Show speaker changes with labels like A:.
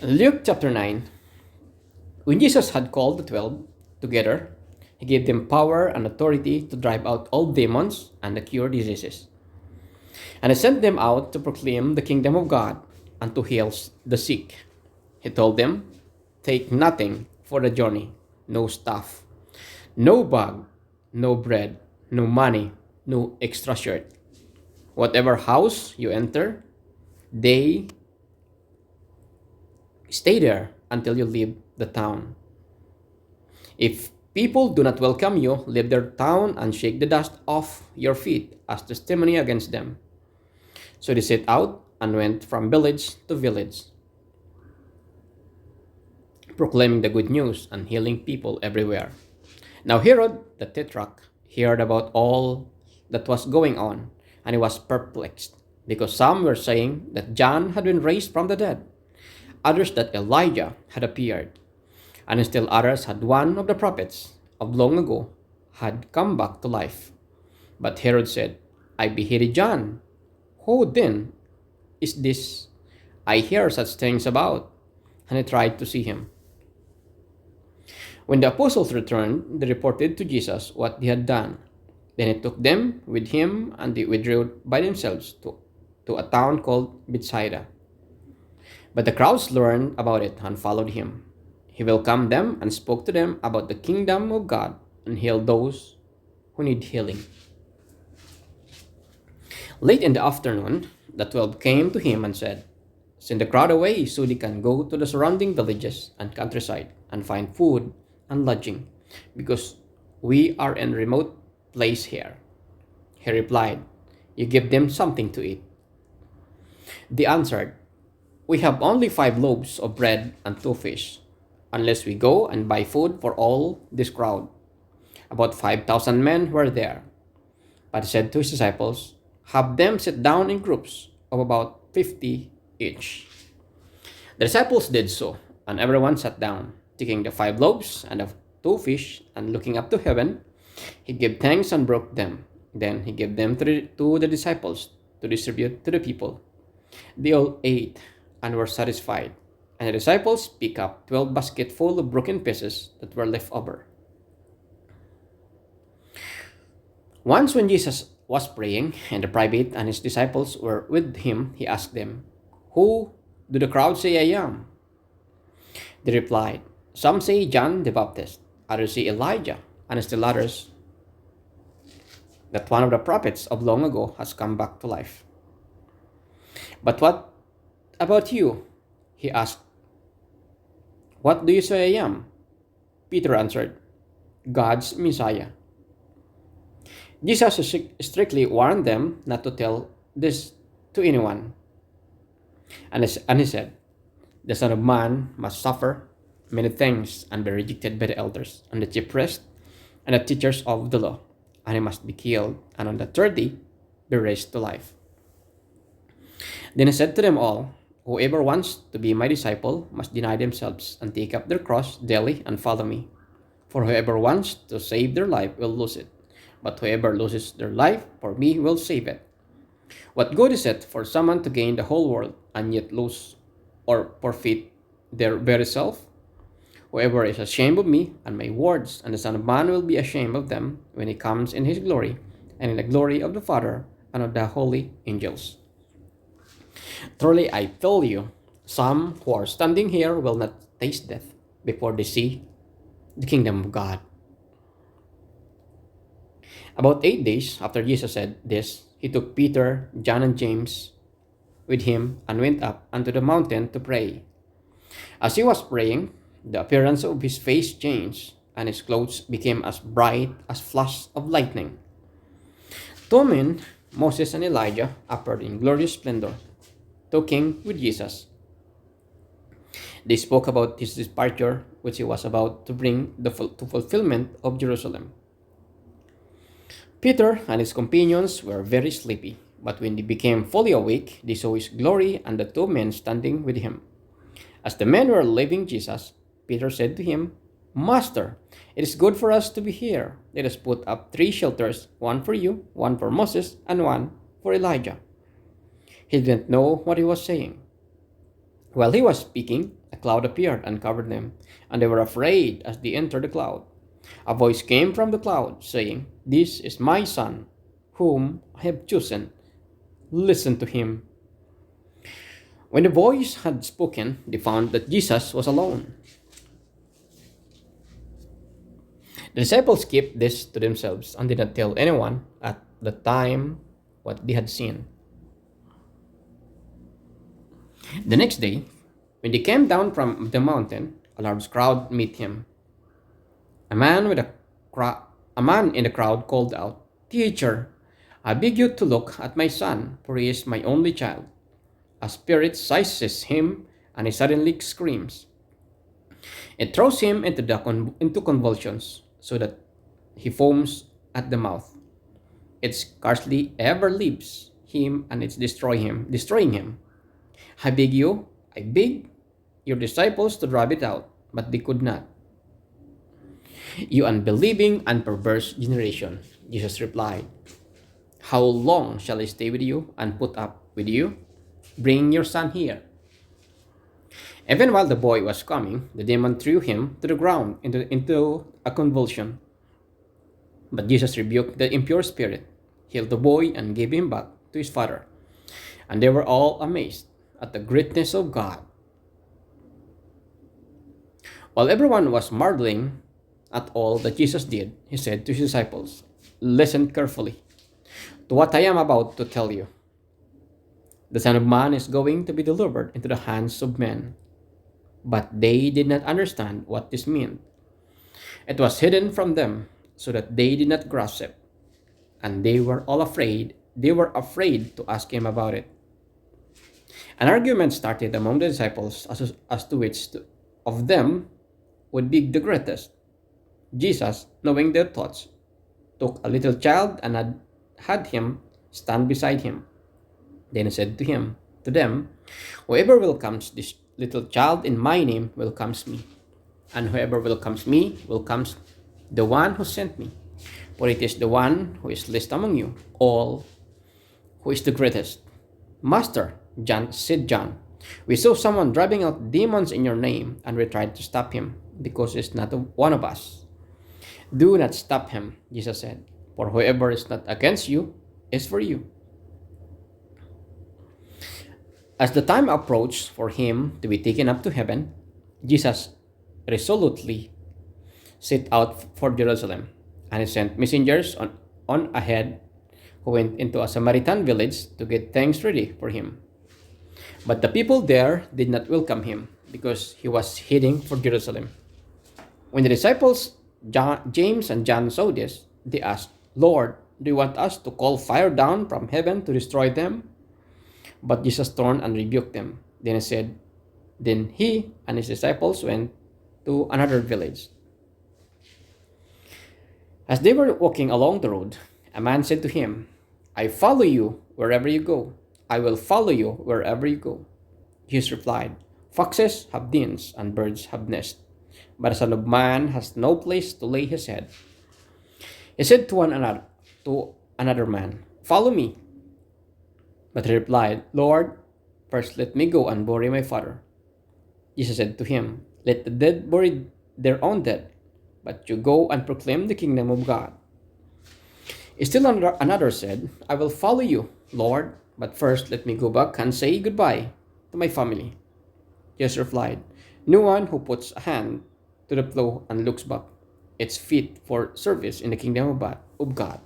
A: Luke chapter 9. When Jesus had called the 12 together, he gave them power and authority to drive out all demons and to cure diseases. And he sent them out to proclaim the kingdom of God and to heal the sick. He told them, "Take nothing for the journey, no stuff, no bag, no bread, no money, no extra shirt. Whatever house you enter, they stay there until you leave the town. If people do not welcome you, leave their town and shake the dust off your feet as testimony against them." So they set out and went from village to village, proclaiming the good news and healing people everywhere. Now Herod the Tetrarch heard about all that was going on, and he was perplexed, because some were saying that John had been raised from the dead, others that Elijah had appeared, and still others had one of the prophets of long ago had come back to life. But Herod said, "I beheaded John. Who then is this I hear such things about?" And he tried to see him. When the apostles returned, they reported to Jesus what they had done. Then he took them with him, and they withdrew by themselves to a town called Bethsaida. But the crowds learned about it and followed him. He welcomed them and spoke to them about the kingdom of God and healed those who need healing. Late in the afternoon, the 12 came to him and said, "Send the crowd away so they can go to the surrounding villages and countryside and find food and lodging, because we are in a remote place here." He replied, "You give them something to eat." They answered, "We have only 5 loaves of bread and 2 fish, unless we go and buy food for all this crowd." About 5,000 men were there. But he said to his disciples, "Have them sit down in groups of about 50 each." The disciples did so, and everyone sat down, taking the 5 loaves and the 2 fish, and looking up to heaven, he gave thanks and broke them. Then he gave them to the disciples to distribute to the people. They all ate and were satisfied, and the disciples picked up 12 basketfuls of broken pieces that were left over. Once when Jesus was praying in the private and his disciples were with him, he asked them, "Who do the crowd say I am?" They replied, "Some say John the Baptist, others say Elijah, and still others that one of the prophets of long ago has come back to life." "But what about you?" he asked. "What do you say I am?" Peter answered, "God's Messiah." Jesus strictly warned them not to tell this to anyone. And he said, "The Son of Man must suffer many things and be rejected by the elders and the chief priests and the teachers of the law, and he must be killed, and on the third day be raised to life." Then he said to them all, "Whoever wants to be my disciple must deny themselves and take up their cross daily and follow me. For whoever wants to save their life will lose it, but whoever loses their life for me will save it. What good is it for someone to gain the whole world and yet lose or forfeit their very self? Whoever is ashamed of me and my words, and the Son of Man will be ashamed of them when he comes in his glory, and in the glory of the Father and of the holy angels. Truly I tell you, some who are standing here will not taste death before they see the kingdom of God." About 8 days after Jesus said this, he took Peter, John, and James with him and went up unto the mountain to pray. As he was praying, the appearance of his face changed, and his clothes became as bright as flashes of lightning. 2 men, Moses and Elijah, appeared in glorious splendor, talking with Jesus. They spoke about his departure, which he was about to bring to fulfillment of Jerusalem. Peter and his companions were very sleepy, but when they became fully awake, they saw his glory and the 2 men standing with him. As the men were leaving Jesus, Peter said to him, "Master, it is good for us to be here. Let us put up 3 shelters, one for you, one for Moses, and one for Elijah." He didn't know what he was saying. While he was speaking, a cloud appeared and covered them, and they were afraid as they entered the cloud. A voice came from the cloud, saying, "This is my son, whom I have chosen. Listen to him." When the voice had spoken, they found that Jesus was alone. The disciples kept this to themselves and did not tell anyone at the time what they had seen. The next day, when they came down from the mountain, a large crowd met him. A man with a man in the crowd called out, "Teacher, I beg you to look at my son, for he is my only child. A spirit seizes him, and he suddenly screams. It throws him into convulsions, so that he foams at the mouth. It scarcely ever leaves him, and it's destroying him. I beg your disciples to drive it out, but they could not." "You unbelieving and perverse generation," Jesus replied, "how long shall I stay with you and put up with you? Bring your son here." Even while the boy was coming, the demon threw him to the ground into a convulsion. But Jesus rebuked the impure spirit, healed the boy, and gave him back to his father. And they were all amazed at the greatness of God. While everyone was marveling at all that Jesus did, he said to his disciples, "Listen carefully to what I am about to tell you. The Son of Man is going to be delivered into the hands of men." But they did not understand what this meant. It was hidden from them, so that they did not grasp it. And they were all afraid. They were afraid to ask him about it. An argument started among the disciples as to which of them would be the greatest. Jesus, knowing their thoughts, took a little child and had him stand beside him. Then he said to them, "Whoever welcomes this little child in my name welcomes me. And whoever welcomes me welcomes the one who sent me. For it is the one who is least among you all who is the greatest." "Master," said John, "we saw someone driving out demons in your name, and we tried to stop him because he's not one of us." "Do not stop him," Jesus said, "for whoever is not against you is for you." As the time approached for him to be taken up to heaven, Jesus resolutely set out for Jerusalem, and he sent messengers on ahead who went into a Samaritan village to get things ready for him. But the people there did not welcome him because he was heading for Jerusalem. When the disciples, James and John, saw this, they asked, "Lord, do you want us to call fire down from heaven to destroy them?" But Jesus turned and rebuked them. Then he and his disciples went to another village. As they were walking along the road, a man said to him, "I follow you wherever you go. I will follow you wherever you go." Jesus replied, "Foxes have dens and birds have nests, but the Son of Man has no place to lay his head." He said to another man, "Follow me." But he replied, "Lord, first let me go and bury my father." Jesus said to him, "Let the dead bury their own dead, but you go and proclaim the kingdom of God." Still another said, "I will follow you, Lord, but first let me go back and say goodbye to my family." Jesus replied, "No one who puts a hand to the plow and looks back is fit for service in the kingdom of God.